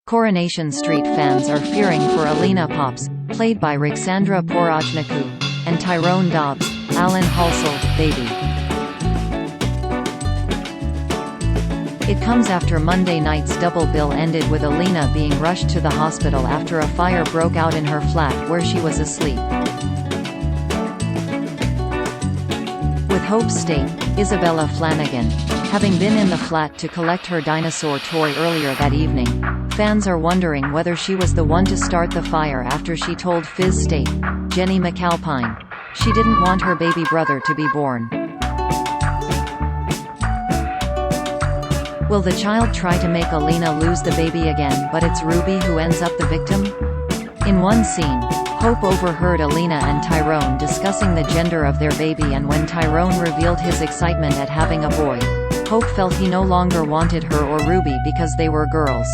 Coronation Street fans are fearing for Alina Pop, played by Ruxandra Porojnicu, and Tyrone Dobbs, Alan Halsall, baby. It comes after Monday night's double bill ended with Alina being rushed to the hospital after a fire broke out in her flat where she was asleep. With Hope Stape, Isabella Flanagan, having been in the flat to collect her dinosaur toy earlier that evening, fans are wondering whether she was the one to start the fire after she told Fiz Stape, Jennie McAlpine, she didn't want her baby brother to be born. Will the child try to make Alina lose the baby again, but it's Ruby who ends up the victim? In one scene, Hope overheard Alina and Tyrone discussing the gender of their baby, and when Tyrone revealed his excitement at having a boy, Hope felt he no longer wanted her or Ruby because they were girls.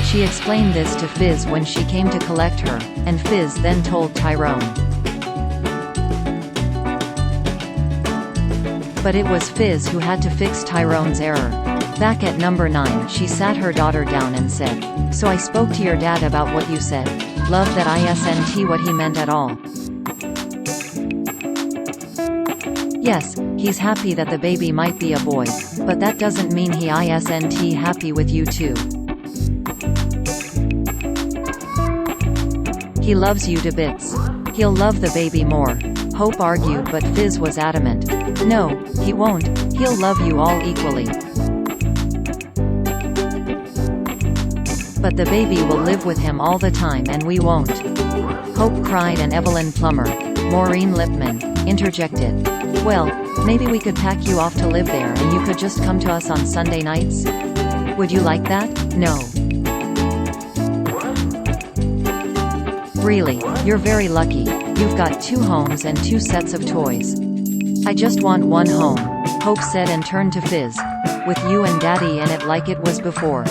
She explained this to Fiz when she came to collect her, and Fiz then told Tyrone. But it was Fiz who had to fix Tyrone's error. Back at number 9, she sat her daughter down and said, "So I spoke to your dad about what you said. Love that isn't what he meant at all. Yes, he's happy that the baby might be a boy, but that doesn't mean he isn't happy with you too. He loves you to bits. He'll love the baby more," Hope argued, but Fiz was adamant. "No, he won't, he'll love you all equally. But the baby will live with him all the time and we won't." Hope cried, and Evelyn Plummer, Maureen Lipman, interjected, "Well, maybe we could pack you off to live there and you could just come to us on Sunday nights? Would you like that?" "No. Really, you're very lucky. You've got 2 homes and 2 sets of toys." "I just want one home," Hope said, and turned to Fiz. "With you and Daddy in it like it was before."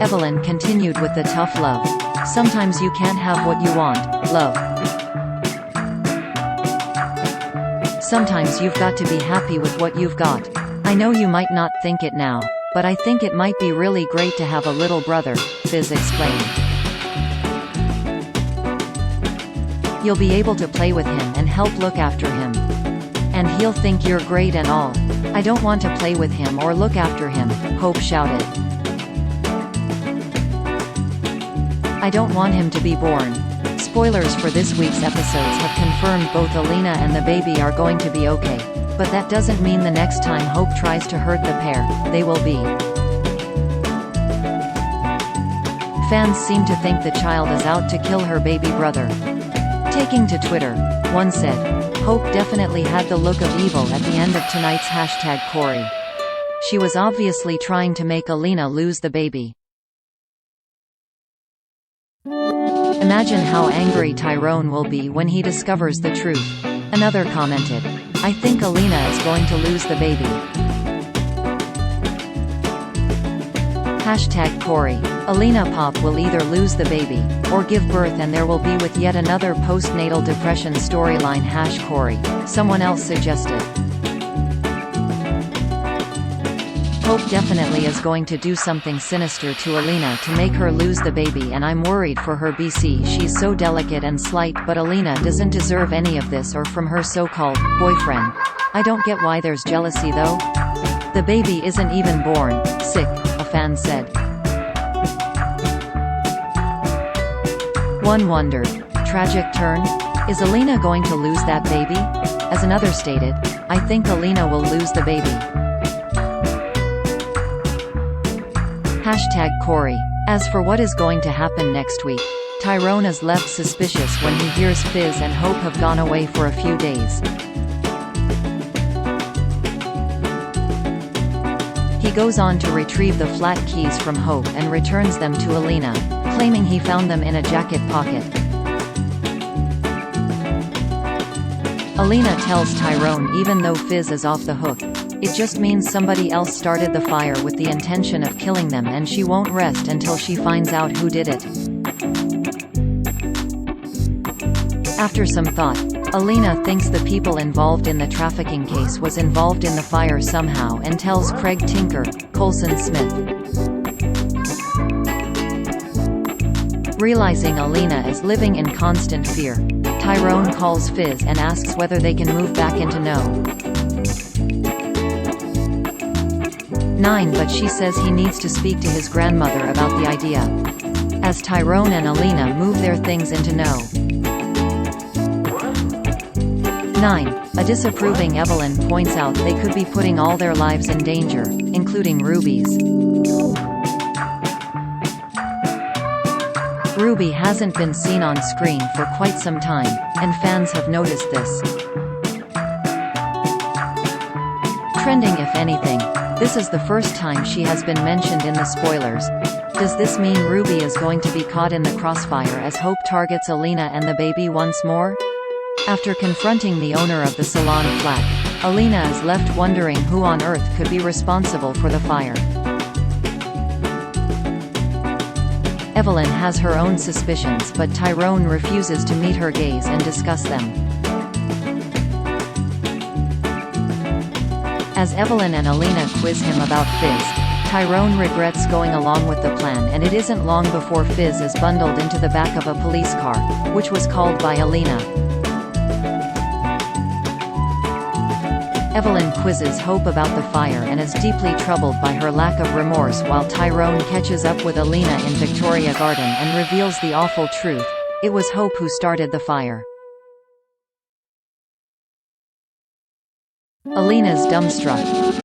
Evelyn continued with the tough love. "Sometimes you can't have what you want, love. Sometimes you've got to be happy with what you've got. I know you might not think it now, but I think it might be really great to have a little brother," Fiz explained. "You'll be able to play with him and help look after him. And he'll think you're great and all." "I don't want to play with him or look after him," Hope shouted. "I don't want him to be born." Spoilers for this week's episodes have confirmed both Alina and the baby are going to be okay. But that doesn't mean the next time Hope tries to hurt the pair, they will be. Fans seem to think the child is out to kill her baby brother. Taking to Twitter, one said, "Hope definitely had the look of evil at the end of tonight's #Corrie. She was obviously trying to make Alina lose the baby." Imagine how angry Tyrone will be when he discovers the truth. Another commented, "I think Alina is going to lose the baby." #Corrie. Alina Pop will either lose the baby, or give birth, and there will be with yet another postnatal depression storyline. #Corrie. Someone else suggested. Hope definitely is going to do something sinister to Alina to make her lose the baby, and I'm worried for her. She's so delicate and slight, but Alina doesn't deserve any of this or from her so-called boyfriend. I don't get why there's jealousy though. The baby isn't even born. Sick, a fan said. One wondered, tragic turn? Is Alina going to lose that baby? As another stated, I think Alina will lose the baby. #Corrie. As for what is going to happen next week, Tyrone is left suspicious when he hears Fiz and Hope have gone away for a few days. He goes on to retrieve the flat keys from Hope and returns them to Alina, claiming he found them in a jacket pocket. Alina tells Tyrone even though Fiz is off the hook, it just means somebody else started the fire with the intention of killing them, and she won't rest until she finds out who did it. After some thought, Alina thinks the people involved in the trafficking case was involved in the fire somehow and tells Craig Tinker, Colson Smith. Realizing Alina is living in constant fear, Tyrone calls Fiz and asks whether they can move back into No. 9, but she says he needs to speak to his grandmother about the idea. As Tyrone and Alina move their things into No. 9, a disapproving Evelyn points out they could be putting all their lives in danger, including Ruby's. Ruby hasn't been seen on screen for quite some time, and fans have noticed this. Trending if anything, this is the first time she has been mentioned in the spoilers. Does this mean Ruby is going to be caught in the crossfire as Hope targets Alina and the baby once more? After confronting the owner of the salon flat, Alina is left wondering who on earth could be responsible for the fire. Evelyn has her own suspicions, but Tyrone refuses to meet her gaze and discuss them. As Evelyn and Alina quiz him about Fiz, Tyrone regrets going along with the plan, and it isn't long before Fiz is bundled into the back of a police car, which was called by Alina. Evelyn quizzes Hope about the fire and is deeply troubled by her lack of remorse, while Tyrone catches up with Alina in Victoria Garden and reveals the awful truth: it was Hope who started the fire. Alina's dumbstruck.